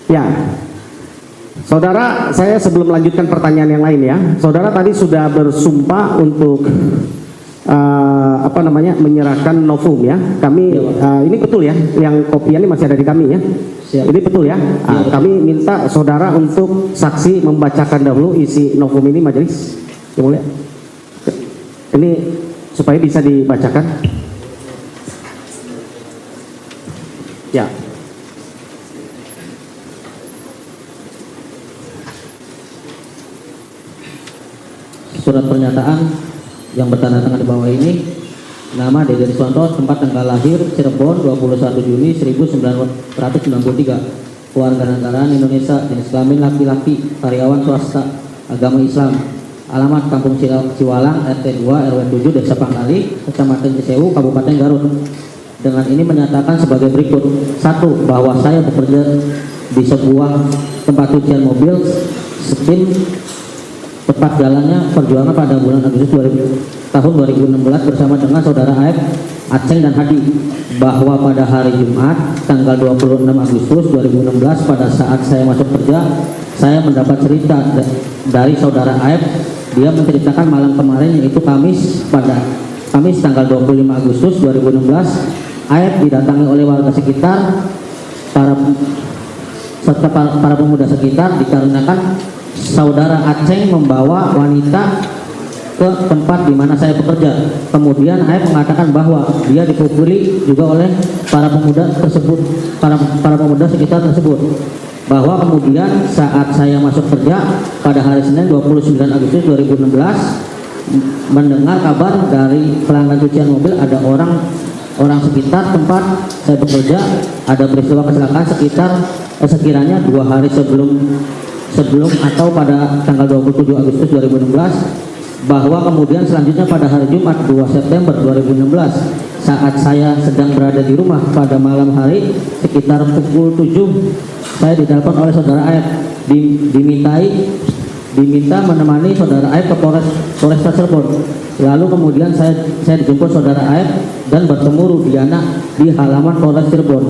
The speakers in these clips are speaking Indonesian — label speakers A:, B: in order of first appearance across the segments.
A: Ya, saudara, saya sebelum melanjutkan pertanyaan yang lain ya, saudara tadi sudah bersumpah untuk menyerahkan novum ya. Kami ini betul ya, yang kopian ini masih ada di kami ya.
B: Siap.
A: Ini betul ya. Kami minta saudara untuk saksi membacakan dahulu isi novum ini majelis. Yang mulia. Ini supaya bisa dibacakan. Ya.
B: Surat pernyataan yang bertanda tangan di bawah ini. Nama Dede Riswanto, tempat tanggal lahir Cirebon 21 Juni 1993. Kewarganegaraan Indonesia, jenis kelamin laki-laki, karyawan swasta, agama Islam. Alamat Kampung Ciwalang, RT 2 RW 7 Desa Pangkali, Kecamatan Cisewu, Kabupaten Garut. Dengan ini menyatakan sebagai berikut. 1. Bahwa saya bekerja di sebuah tempat cucian mobil SPIN, tepat jalannya perjuangan pada bulan Agustus tahun 2016 bersama dengan saudara Aep, Aceng dan Hadi, bahwa pada hari Jumat tanggal 26 Agustus 2016 pada saat saya masuk kerja, saya mendapat cerita dari saudara Aep. Dia menceritakan malam kemarin, yaitu Kamis tanggal 25 Agustus 2016, Aep didatangi oleh warga sekitar, serta para pemuda sekitar, dikarenakan saudara Aceng membawa wanita ke tempat di mana saya bekerja. Kemudian Aep mengatakan bahwa dia dipukuli juga oleh para pemuda tersebut, para pemuda sekitar tersebut. Bahwa kemudian saat saya masuk kerja pada hari Senin 29 Agustus 2016 mendengar kabar dari pelanggan cucian mobil ada orang sekitar tempat saya bekerja ada peristiwa kecelakaan sekiranya 2 hari sebelum atau pada tanggal 27 Agustus 2016, bahwa kemudian selanjutnya pada hari Jumat 2 September 2016 saat saya sedang berada di rumah pada malam hari sekitar pukul 7 saya ditelepon oleh saudara Aep, diminta menemani saudara Aep ke Polresta Cirebon. Lalu kemudian saya dijemput saudara Aep dan bertemu Rudiana di halaman Polres Cirebon.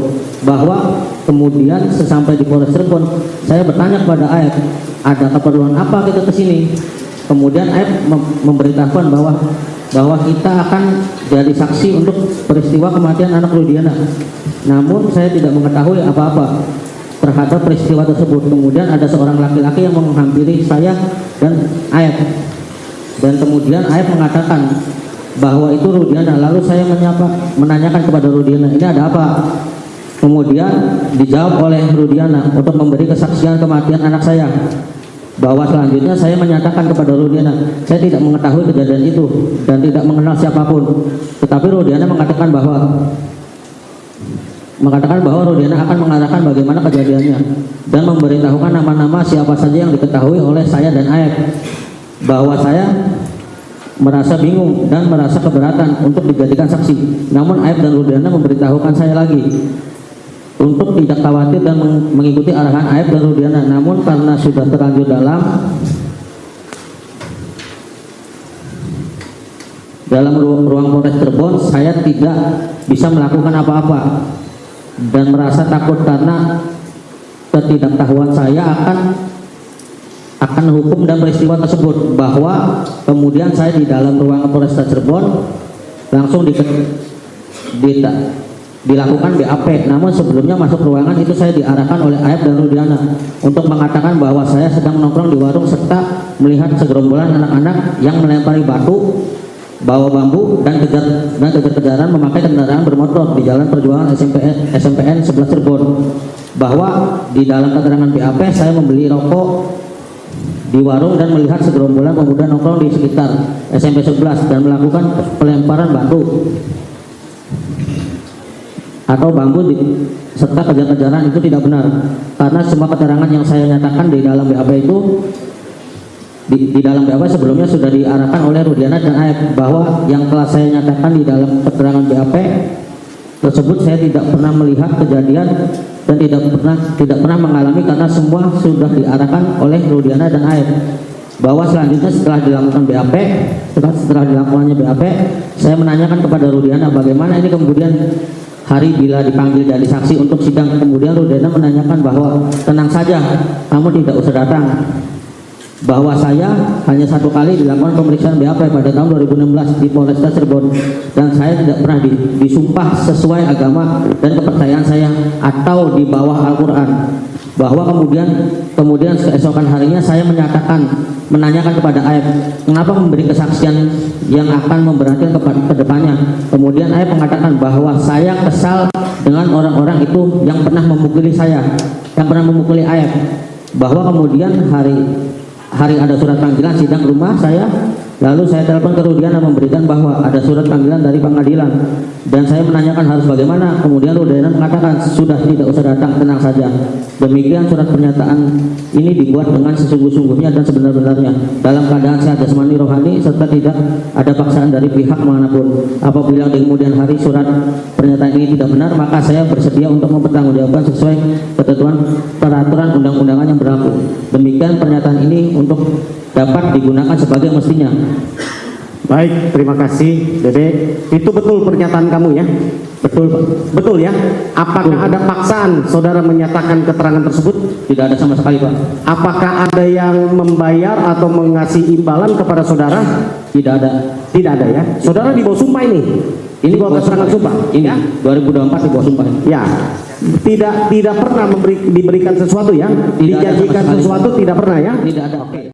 B: Bahwa kemudian sesampai di Polres Cirebon, saya bertanya kepada Aep, ada keperluan apa kita ke sini? Kemudian Aep memberitahukan bahwa kita akan jadi saksi untuk peristiwa kematian anak Rudiana. Namun saya tidak mengetahui apa-apa terhadap peristiwa tersebut. Kemudian ada seorang laki-laki yang menghampiri saya dan Aep. Dan kemudian Aep mengatakan bahwa itu Rudiana. Lalu saya menanyakan kepada Rudiana, ini ada apa? Kemudian dijawab oleh Rudiana untuk memberi kesaksian kematian anak saya. Bahwa selanjutnya saya menyatakan kepada Rudiana, saya tidak mengetahui kejadian itu dan tidak mengenal siapapun. Tetapi Rudiana mengatakan bahwa Rudiana akan mengarahkan bagaimana kejadiannya dan memberitahukan nama-nama siapa saja yang diketahui oleh saya dan Aep. Bahwa saya merasa bingung dan merasa keberatan untuk dijadikan saksi. Namun Aep dan Rudiana memberitahukan saya lagi untuk tidak khawatir dan mengikuti arahan Aep dan Rudiana. Namun karena sudah terlanjur dalam ruang Polres Cirebon, saya tidak bisa melakukan apa-apa dan merasa takut karena ketidaktahuan saya akan hukum dan peristiwa tersebut. Bahwa kemudian saya di dalam ruang Polresta Cirebon langsung dilakukan BAP. Namun sebelumnya masuk ruangan itu saya diarahkan oleh Aep dan Rudiana untuk mengatakan bahwa saya sedang nongkrong di warung serta melihat segerombolan anak-anak yang melempari batu, bawa bambu dan kejar-kejaran memakai kendaraan bermotor di Jalan Perjuangan SMPN 11 Cirebon. Bahwa di dalam keterangan BAP saya membeli rokok di warung dan melihat segerombolan pemuda nongkrong di sekitar SMP 11 dan melakukan pelemparan batu atau bambu serta kejar-kejaran itu tidak benar, karena semua keterangan yang saya nyatakan di dalam BAP itu di dalam BAP sebelumnya sudah diarahkan oleh Rudiana dan Aep. Bahwa yang telah saya nyatakan di dalam keterangan BAP tersebut saya tidak pernah melihat kejadian dan tidak pernah mengalami, karena semua sudah diarahkan oleh Rudiana dan Aep. Bahwa selanjutnya setelah dilakukannya BAP, saya menanyakan kepada Rudiana bagaimana ini kemudian hari bila dipanggil jadi saksi untuk sidang. Kemudian Rudena menanyakan bahwa tenang saja, kamu tidak usah datang. Bahwa saya hanya satu kali dilakukan pemeriksaan BAP pada tahun 2016 di Polresta Cirebon, dan saya tidak pernah disumpah sesuai agama dan kepercayaan saya atau di bawah Al-Quran. Bahwa kemudian keesokan harinya saya menanyakan kepada Aib, kenapa memberi kesaksian yang akan memberatkan ke depannya. Kemudian Aib mengatakan bahwa saya kesal dengan orang-orang itu yang pernah memukuli saya, yang pernah memukuli Aib. Bahwa kemudian hari ada surat panggilan sidang rumah saya, lalu saya telepon ke Rudiana memberikan bahwa ada surat panggilan dari pengadilan, dan saya menanyakan harus bagaimana. Kemudian Rudiana mengatakan sudah, tidak usah datang, tenang saja. Demikian surat pernyataan ini dibuat dengan sesungguh-sungguhnya dan sebenar-benarnya, dalam keadaan sehat jasmani rohani serta tidak ada paksaan dari pihak manapun. Apabila di kemudian hari surat pernyataan ini tidak benar, maka saya bersedia untuk mempertanggungjawabkan sesuai ketentuan peraturan undang-undangan yang berlaku. Demikian pernyataan ini untuk dapat digunakan sebagai mestinya.
A: Baik, terima kasih Dede. Itu betul pernyataan kamu ya?
B: Betul, Pak.
A: Betul ya? Apakah ada paksaan saudara menyatakan keterangan tersebut?
B: Tidak ada sama sekali, Pak.
A: Apakah ada yang membayar atau mengasih imbalan kepada saudara?
B: Tidak ada.
A: Tidak ada ya? Saudara di bawah sumpah ini?
B: Ini
A: Di bawah keterangan sumpah?
B: Ini
A: Ya?
B: 2024 di bawah sumpah.
A: Ya. Tidak pernah diberikan sesuatu ya?
B: Tidak ada sama
A: Dijanjikan
B: sekali.
A: sesuatu tidak pernah ya?
B: Tidak ada. Oke.